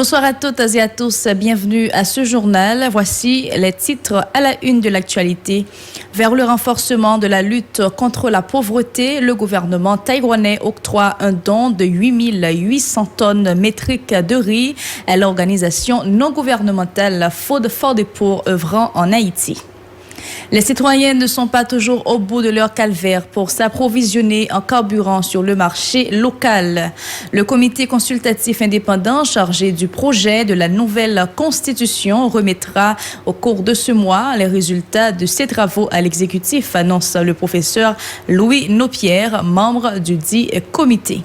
Bonsoir à toutes et à tous, bienvenue à ce journal. Voici les titres à la une de l'actualité. Vers le renforcement de la lutte contre la pauvreté, le gouvernement taïwanais octroie un don de 8800 tonnes métriques de riz à l'organisation non gouvernementale Food for the Poor œuvrant en Haïti. Les citoyens ne sont pas toujours au bout de leur calvaire pour s'approvisionner en carburant sur le marché local. Le comité consultatif indépendant chargé du projet de la nouvelle constitution remettra au cours de ce mois les résultats de ses travaux à l'exécutif, annonce le professeur Louis Nopierre, membre du dit comité.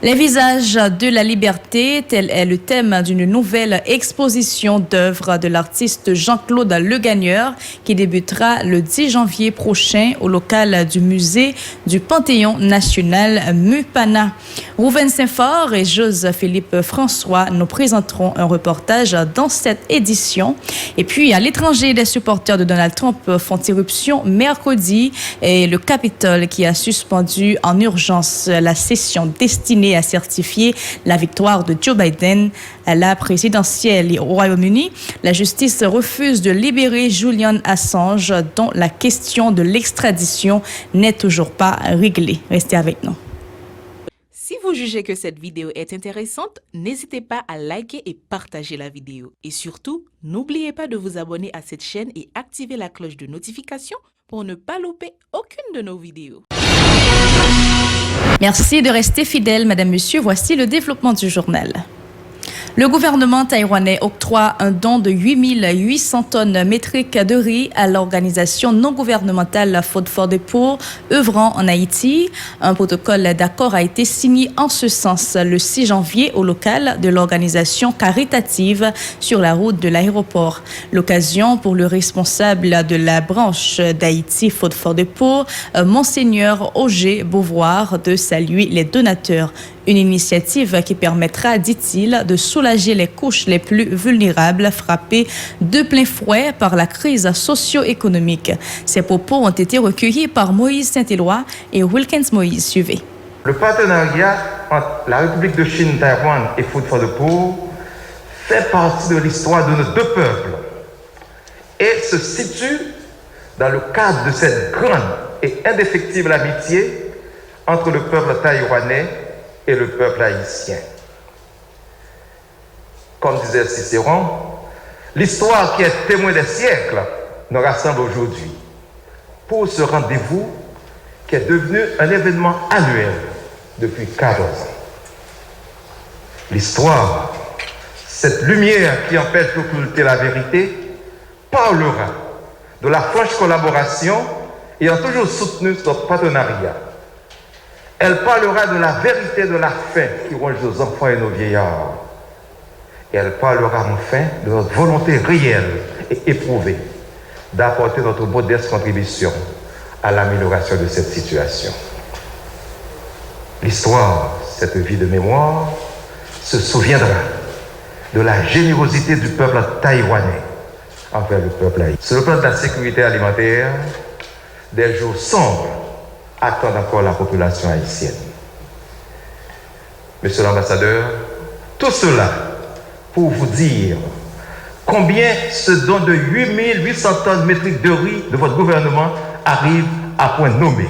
Les visages de la liberté, tel est le thème d'une nouvelle exposition d'œuvres de l'artiste Jean-Claude Legagneur qui débutera le 10 janvier prochain au local du musée du Panthéon national Mupana. Rouven Saint-Fort et Jose-Philippe François nous présenteront un reportage dans cette édition. Et puis à l'étranger, les supporters de Donald Trump font irruption mercredi et le Capitole qui a suspendu en urgence la session destinée à certifier la victoire de Joe Biden à la présidentielle au Royaume-Uni. La justice refuse de libérer Julian Assange, dont la question de l'extradition n'est toujours pas réglée. Restez avec nous. Si vous jugez que cette vidéo est intéressante, n'hésitez pas à liker et partager la vidéo. Et surtout, n'oubliez pas de vous abonner à cette chaîne et activer la cloche de notification pour ne pas louper aucune de nos vidéos. Merci de rester fidèle, Madame, Monsieur. Voici le développement du journal. Le gouvernement taïwanais octroie un don de 8800 tonnes métriques de riz à l'organisation non gouvernementale Food for the Poor œuvrant en Haïti. Un protocole d'accord a été signé en ce sens le 6 janvier au local de l'organisation caritative sur la route de l'aéroport. L'occasion pour le responsable de la branche d'Haïti Food for the Poor, Monseigneur Auger Beauvoir, de saluer les donateurs. Une initiative qui permettra, dit-il, de soulager les couches les plus vulnérables frappées de plein fouet par la crise socio-économique. Ces propos ont été recueillis par Moïse Saint-Éloi et Wilkins Moïse. Suivez. Le partenariat entre la République de Chine, Taïwan et Food for the Poor fait partie de l'histoire de nos deux peuples et se situe dans le cadre de cette grande et indéfectible amitié entre le peuple taïwanais et le peuple haïtien. Comme disait Cicéron, l'histoire qui est témoin des siècles nous rassemble aujourd'hui pour ce rendez-vous qui est devenu un événement annuel depuis 14 ans. L'histoire, cette lumière qui empêche d'occulter la vérité, parlera de la franche collaboration ayant toujours soutenu notre partenariat. Elle parlera de la vérité de la faim qui ronge nos enfants et nos vieillards. Et elle parlera enfin de notre volonté réelle et éprouvée d'apporter notre modeste contribution à l'amélioration de cette situation. L'histoire, cette vie de mémoire, se souviendra de la générosité du peuple taïwanais envers le peuple haïtien. Sur le plan de la sécurité alimentaire, des jours sombres attendent encore la population haïtienne. Monsieur l'ambassadeur, tout cela pour vous dire combien ce don de 8800 tonnes métriques de riz de votre gouvernement arrive à point nommé.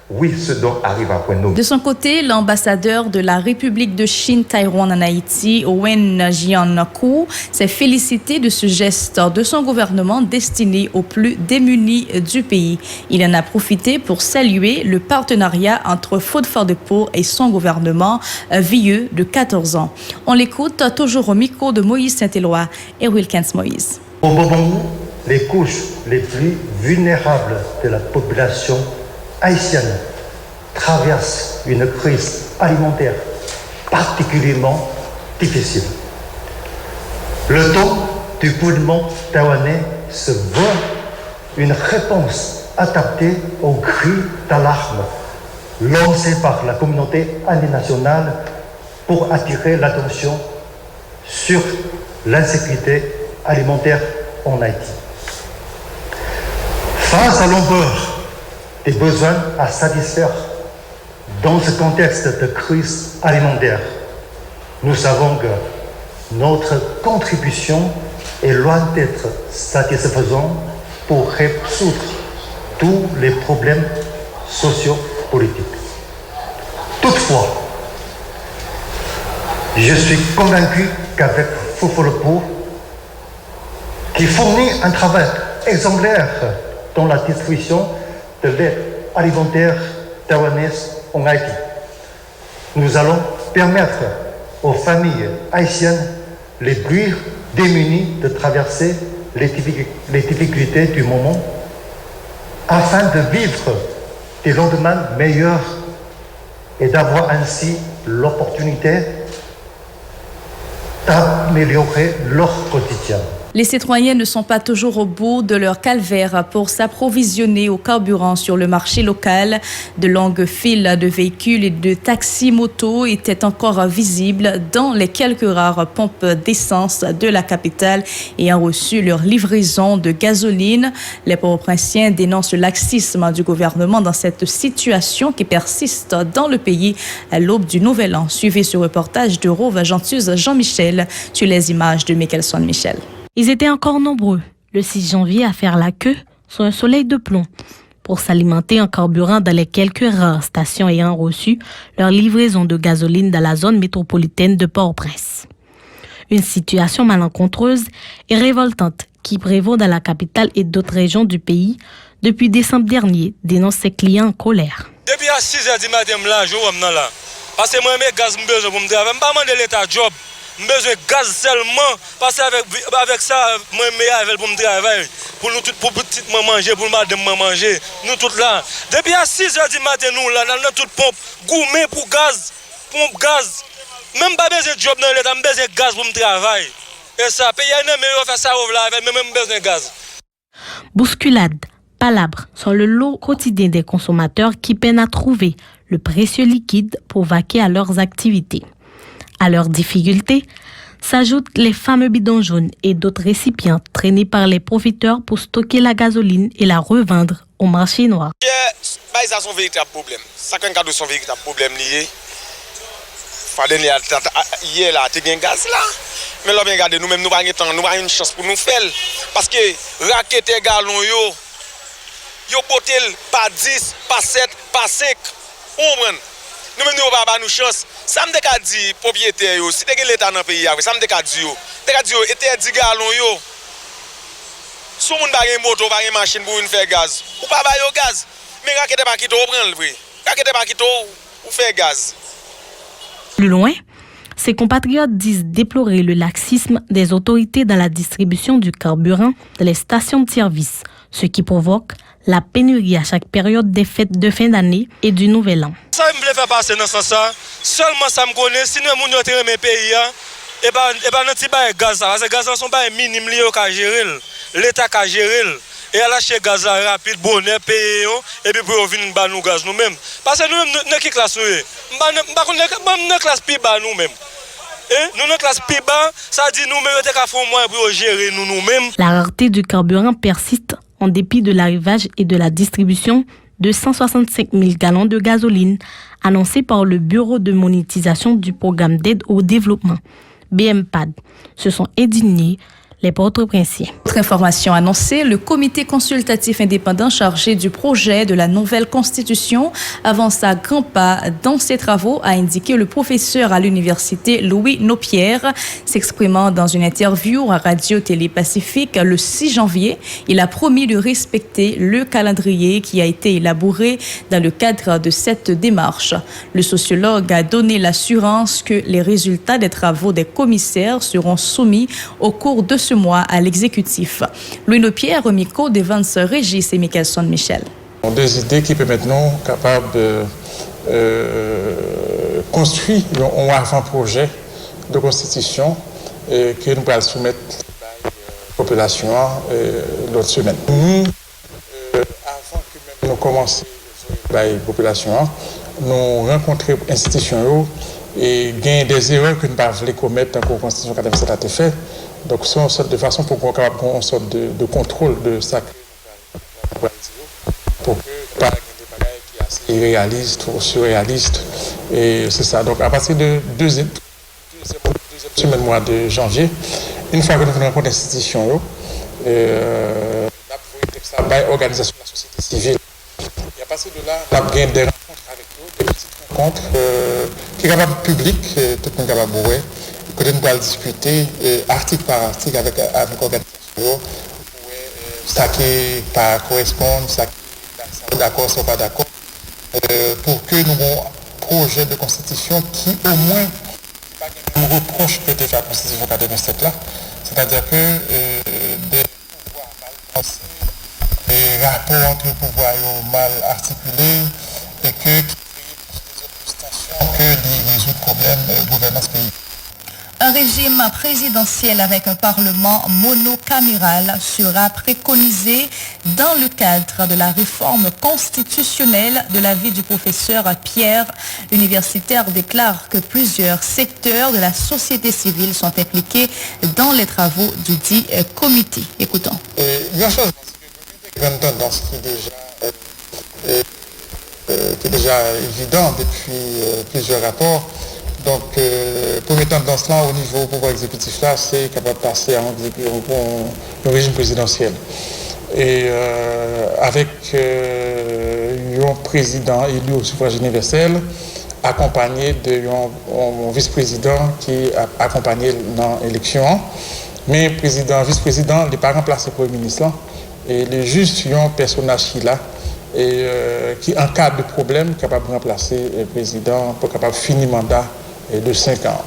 Oui, ce don arrive à point nommé. De son côté, l'ambassadeur de la République de Chine, Taïwan en Haïti, Wen Jiankou, s'est félicité de ce geste de son gouvernement destiné aux plus démunis du pays. Il en a profité pour saluer le partenariat entre Food for the Poor et son gouvernement vieux de 14 ans. On l'écoute toujours au micro de Moïse Saint-Éloi et Wilkins Moïse. Au moment où les couches les plus vulnérables de la population haïtienne traverse une crise alimentaire particulièrement difficile. Le temps du gouvernement taïwanais se veut une réponse adaptée aux cris d'alarme lancés par la communauté internationale pour attirer l'attention sur l'insécurité alimentaire en Haïti. Face à l'ampleur des besoins à satisfaire dans ce contexte de crise alimentaire, nous savons que notre contribution est loin d'être satisfaisante pour résoudre tous les problèmes sociopolitiques. Toutefois, je suis convaincu qu'avec Fufolopo, qui fournit un travail exemplaire dans la distribution de l'aide alimentaire taïwanaise en Haïti, nous allons permettre aux familles haïtiennes les plus démunies de traverser les difficultés du moment afin de vivre des lendemains meilleurs et d'avoir ainsi l'opportunité d'améliorer leur quotidien. Les citoyens ne sont pas toujours au bout de leur calvaire pour s'approvisionner au carburant sur le marché local. De longues files de véhicules et de taxis-motos étaient encore visibles dans les quelques rares pompes d'essence de la capitale ayant reçu leur livraison de gasoline. Les Port-au-Prinsiens dénoncent le laxisme du gouvernement dans cette situation qui persiste dans le pays à l'aube du Nouvel An. Suivez ce reportage de Rove Gentuse Jean-Michel sur les images de Michelson Michel. Ils étaient encore nombreux, le 6 janvier, à faire la queue sous un soleil de plomb pour s'alimenter en carburant dans les quelques rares stations ayant reçu leur livraison de gasoline dans la zone métropolitaine de Port-au-Prince. Une situation malencontreuse et révoltante qui prévaut dans la capitale et d'autres régions du pays depuis décembre dernier, dénoncent ses clients en colère. Depuis à 6h du matin, je suis là. Parce que moi, mes gaz, je besoin pour me travailler. Je ne pas demander l'État job. J'ai besoin de gaz seulement, parce qu'avec ça, moi, je pour me travailler. Pour nous tous, pour petit manger, pour madame manger. Nous tous là. Depuis à 6h du matin, nous là, dans toute pompe, gourmet pour gaz, pompe gaz. Même pas besoin de job dans l'État, j'ai besoin de gaz pour me travailler. Et ça, payer un meilleur faire ça, mais même besoin de gaz. Bousculade, palabres sont le lot quotidien des consommateurs qui peinent à trouver le précieux liquide pour vaquer à leurs activités. À leurs difficultés s'ajoutent les fameux bidons jaunes et d'autres récipients traînés par les profiteurs pour stocker la gasoline et la revendre au marché noir. Ça c'est un véritable problème. Ça quand on a son véritable problème lié. Fallait hier là, tu as gaz là. Mais là bien regarder nous même nous pas une chance pour nous faire parce que raquette galon yo botel pas 10, pas 7, pas 5. Nous même nous pas nous chance. Ça me dit propriétaire yo, si tu as l'état dans le pays, ça me dit yo. Était 10 gallons yo. Si moun pas une moto, pas une machine pour une faire gaz. Ou pas ba yo gaz. Mais raquette pas quito prendre le prix. Raquette pas quito ou faire gaz. Plus loin, ses compatriotes disent déplorer le laxisme des autorités dans la distribution du carburant dans les stations de service, ce qui provoque la pénurie à chaque période des fêtes de fin d'année et du Nouvel An. Ça me fait passer dans ce sens. Seulement ça me connaît, sinon moun yo te mes pays et pas nan ti ba gaz parce que gaz sont pas minime li yo ka gérer. L'état ka gérer. Et à lâcher gaz rapide, bonheur, payer, et puis pour venir ba nous gaz nous-mêmes. Parce que nous-mêmes, nous qui classe nous, nous classe plus bas nous-mêmes. Nous, notre classe plus bas, ça dit nous-mêmes, nous avons moins pour gérer nous-mêmes. La rareté du carburant persiste en dépit de l'arrivage et de la distribution de 165 000 gallons de gasoline annoncés par le Bureau de monétisation du programme d'aide au développement, BMPAD. Se sont indignés les Port-au-Prinsiens. Autre information annoncée, le comité consultatif indépendant chargé du projet de la nouvelle constitution avance à grands pas dans ses travaux, a indiqué le professeur à l'université Louis Nopierre. S'exprimant dans une interview à Radio-Télé Pacifique le 6 janvier, il a promis de respecter le calendrier qui a été élaboré dans le cadre de cette démarche. Le sociologue a donné l'assurance que les résultats des travaux des commissaires seront soumis au cours de ce mois à l'exécutif. Louis Nopierre, au micro de Vance Régis et Michelson Michel. Des idées qui permettent nous capables de construire un avant-projet de constitution que nous allons soumettre à la population l'autre semaine. Nous, avant que nous commencions la population, nous rencontrons l'institution et gagnons des erreurs que nous ne pouvons pas commettre dans la constitution 87 a été faite. Donc, c'est une sorte de façon pour qu'on ait une sorte de contrôle de ça pour que pas des bagages qui sont irréalistes ou surréalistes. Et c'est ça. Donc, à partir de deuxième semaine mois de janvier. Une fois que nous venons rencontrer l'institution, l'organisation de la société civile. Et à partir de là, on a gagné des rencontres avec eux, des petites rencontres qui sont capables publiques, tout le monde est capable de voir, que nous allons discuter article par article avec l'organisation, ça qui pas correspond, ça qui est d'accord, ça pas d'accord, pour que nous ayons un projet de constitution qui au moins nous reproche que déjà la constitution 87 là, c'est-à-dire que des pouvoirs mal pensés, des rapports entre les pouvoirs mal articulés et que qui créent plus des obstinations que de résoudre problèmes de gouvernance pays. Un régime présidentiel avec un parlement monocaméral sera préconisé dans le cadre de la réforme constitutionnelle. De l'avis du professeur Pierre, l'universitaire déclare que plusieurs secteurs de la société civile sont impliqués dans les travaux du dit comité. Écoutons. Il y a une chose, c'est une tendance qui est déjà évidente depuis plusieurs rapports. Donc, première tendance là, au niveau pouvoir exécutif là, c'est capable de passer à un régime présidentiel. Et avec un président élu au suffrage universel, accompagné d'un vice-président qui a accompagné dans l'élection. Mais président, vice-président, les pas remplacé pour le ministre. Et les juste un personnage qui là. Et qui, en cas de problème, capable de remplacer le président pour capable de finir mandat de 5 ans.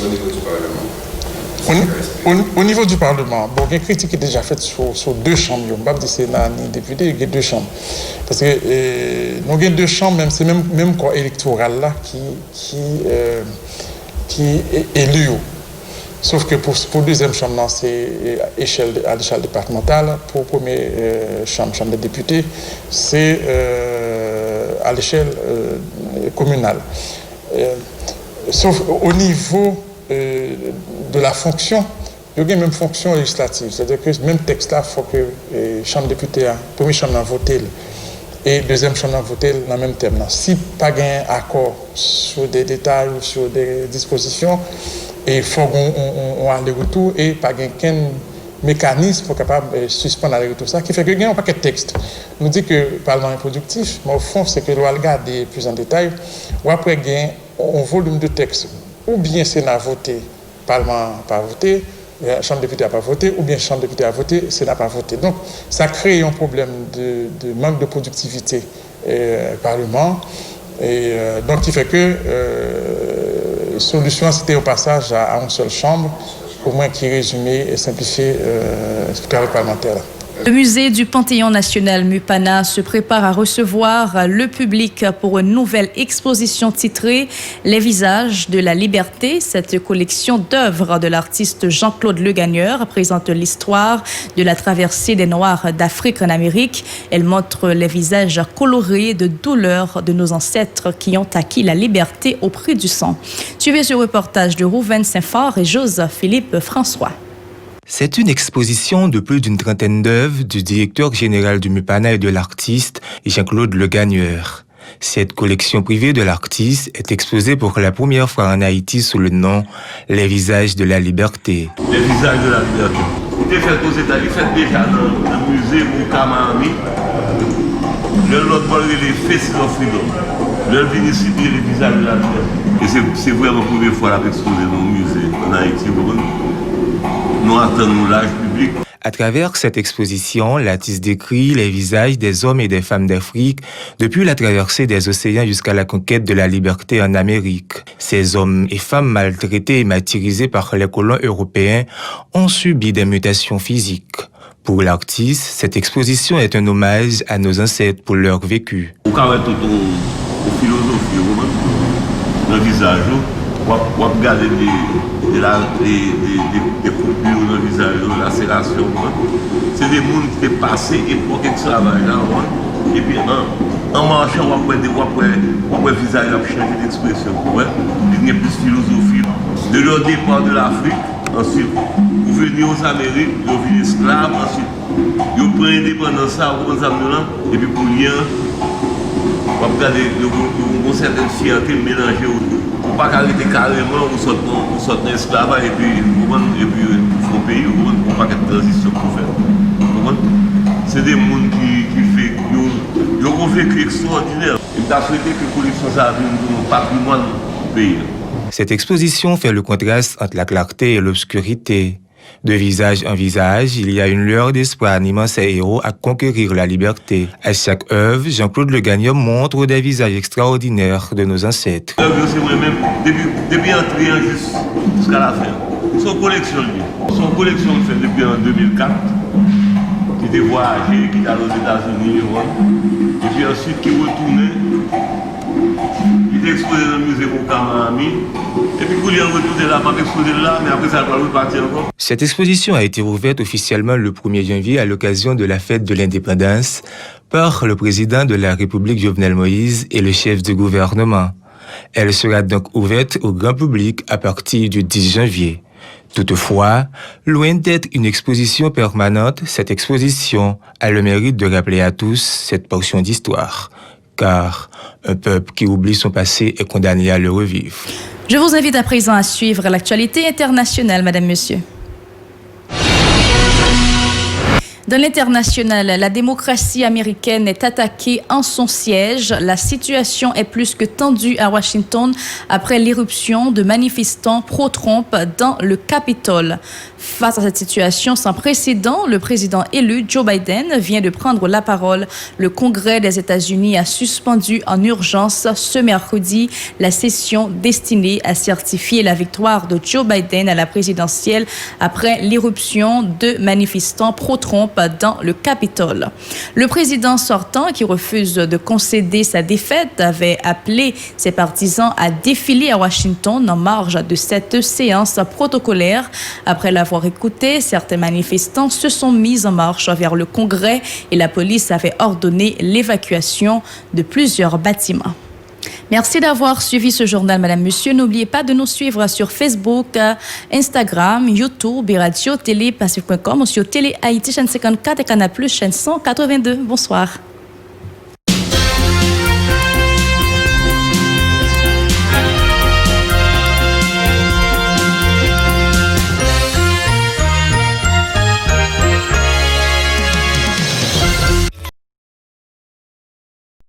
Au niveau du Parlement. Au niveau du Parlement, bon, il y a une critique qui est déjà faite sur deux chambres. Je ne vais pas dire Sénat ni député, il y a deux chambres. Parce que nous avons deux chambres, c'est même corps électoral là qui est élu. Sauf que pour deuxième chambre, c'est à l'échelle départementale. Pour première chambre des députés, c'est à l'échelle communale. Sauf au niveau de la fonction, il y a une même fonction législative. C'est-à-dire que même texte là, il faut que la chambre députés, la première chambre a voté et deuxième chambre a voté dans le même terme. Si pas un accord sur des détails ou sur des dispositions, il faut qu'on aller-retour et pas qu'un mécanisme pour capable de suspendre aller-retour. Ça qui fait que il y a un paquet de textes. Nous dit que le Parlement est productif, mais au fond, c'est que l'on regarde plus en détail, ou après, il y a un volume de textes, ou bien Sénat a voté, le Parlement n'a pas voté, la Chambre des députés n'a pas voté, ou bien la Chambre des députés a voté, le Sénat n'a pas voté. Donc, ça crée un problème de manque de productivité au Parlement, et donc, qui fait que la solution, c'était au passage à une seule chambre, au moins qui résumait et simplifiait le travail parlementaire. Le musée du Panthéon national Mupana se prépare à recevoir le public pour une nouvelle exposition titrée « Les visages de la liberté ». Cette collection d'œuvres de l'artiste Jean-Claude Legagneur présente l'histoire de la traversée des Noirs d'Afrique en Amérique. Elle montre les visages colorés de douleur de nos ancêtres qui ont acquis la liberté au prix du sang. Suivez ce reportage de Rouven Saint-Fort et Joseph-Philippe François. C'est une exposition de plus d'une trentaine d'œuvres du directeur général du Mupana et de l'artiste Jean-Claude Legagneur. Cette collection privée de l'artiste est exposée pour la première fois en Haïti sous le nom « Les visages de la liberté ». Les visages de la liberté. C'était fait aux États-Unis, fait déjà dans le musée Moukamami. L'autre bord, les Faces of Freedom. L'autre vient ici, les visages de la liberté. Et c'est vraiment la première fois qu'on exposé dans le musée en Haïti. Nous attendons l'âge public. À travers cette exposition, l'artiste décrit les visages des hommes et des femmes d'Afrique depuis la traversée des océans jusqu'à la conquête de la liberté en Amérique. Ces hommes et femmes maltraités et martyrisés par les colons européens ont subi des mutations physiques. Pour l'artiste, cette exposition est un hommage à nos ancêtres pour leur vécu. Au cas où philosophie, dans le visage, on regarde des coupures dans le visage, la lacération. C'est des gens qui sont passés et pour quelque travail là. Et puis en marchant, on voit le visage a changé d'expression. Il y a plus de philosophie. De leur départ de l'Afrique, ensuite, vous venez aux Amériques, vous venez esclaves, ensuite, vous prenez l'indépendance, et puis pour rien, on regarde une certaine fierté mélangée au pas arrêter carrément ou sortir dans l'esclavage et puis au pays, ou pas de transition pour faire. C'est des gens qui ont vécu extraordinaire. Il a souhaité que la collection soit un patrimoine du pays. Cette exposition fait le contraste entre la clarté et l'obscurité. De visage en visage, il y a une lueur d'espoir animant ces héros à conquérir la liberté. À chaque œuvre, Jean-Claude Le Gagnon montre des visages extraordinaires de nos ancêtres. L'œuvre, c'est moi-même, depuis l'entrée jusqu'à la fin. Son collection fait depuis en 2004, qui était voyagé, qui est allé aux États-Unis, et puis ensuite qui est retourné, qui est exposé dans le musée pour Kamami. Et puis, pour lui retourner là, m'a exposé là, mais après ça, il va repartir encore. Cette exposition a été ouverte officiellement le 1er janvier à l'occasion de la fête de l'indépendance par le président de la République Jovenel Moïse et le chef du gouvernement. Elle sera donc ouverte au grand public à partir du 10 janvier. Toutefois, loin d'être une exposition permanente, cette exposition a le mérite de rappeler à tous cette portion d'histoire. Car un peuple qui oublie son passé est condamné à le revivre. Je vous invite à présent à suivre l'actualité internationale, Madame, Monsieur. Dans l'international, la démocratie américaine est attaquée en son siège. La situation est plus que tendue à Washington après l'éruption de manifestants pro-Trump dans le Capitole. Face à cette situation sans précédent, le président élu Joe Biden vient de prendre la parole. Le Congrès des États-Unis a suspendu en urgence ce mercredi la session destinée à certifier la victoire de Joe Biden à la présidentielle après l'éruption de manifestants pro-Trump dans le Capitole. Le président sortant, qui refuse de concéder sa défaite, avait appelé ses partisans à défiler à Washington en marge de cette séance protocolaire. Après l'avoir écouté, certains manifestants se sont mis en marche vers le Congrès et la police avait ordonné l'évacuation de plusieurs bâtiments. Merci d'avoir suivi ce journal, Madame, Monsieur. N'oubliez pas de nous suivre sur Facebook, Instagram, YouTube et Radio Télé Pacifique.com ou sur Télé Haïti, chaîne 54 et Canal+, chaîne 182. Bonsoir.